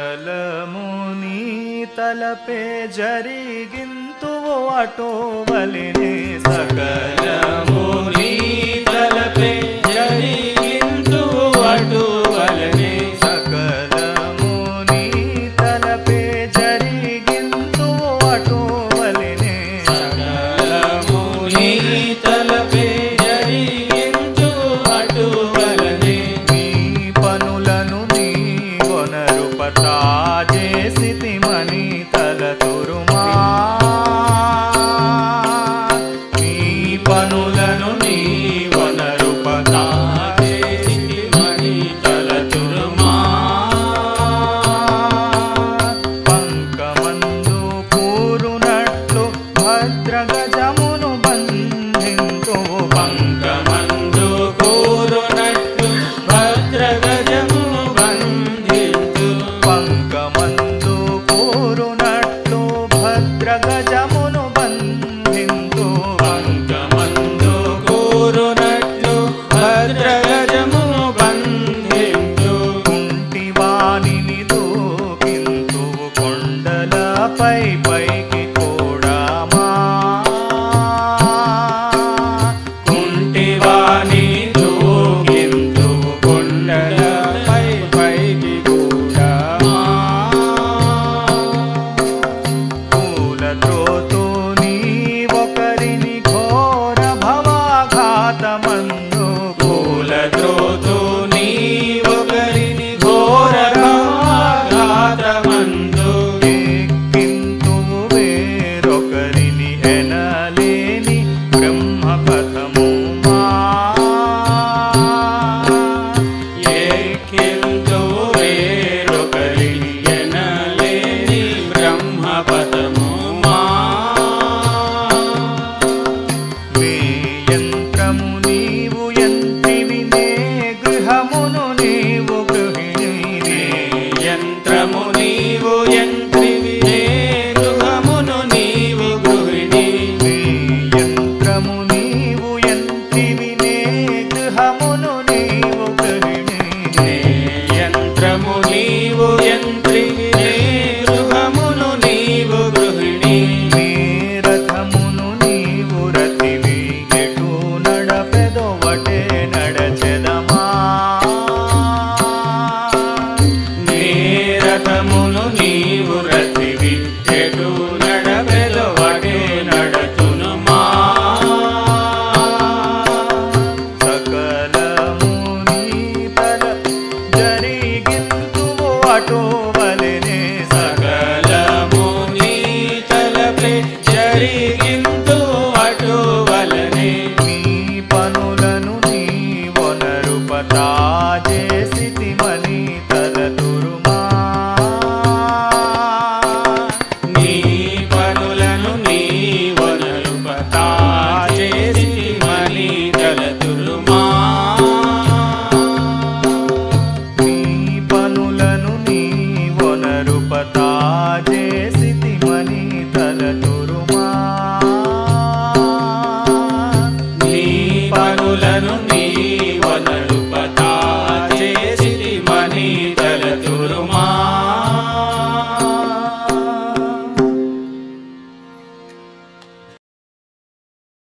సకలముని తలపే జరిగింతువు అటోవలినే సకలముని తలపే జరిగింతువు అటోవలినే సకలముని తలపే జరిగింతువు అటోవలినే సకలముని తలపే జరిగింతువు అటోవలినే నీ పనులను పతా చేసితి మని తలతురుమా నీ పనులను నీ వనరు పతా చేసితి మని తలతురుమా పంకమందు కూరునట్లు భద్రగజమును బంధింతు పంకమందు కూరునట్లు భద్రగజమును పంకమందు కూరునట్లు భద్రగజమును బంధింతు పంకమందు కూరునట్లు భద్రగజమును బంధింతు కుంటివాణిని దూకింతు కొండలపై పైకి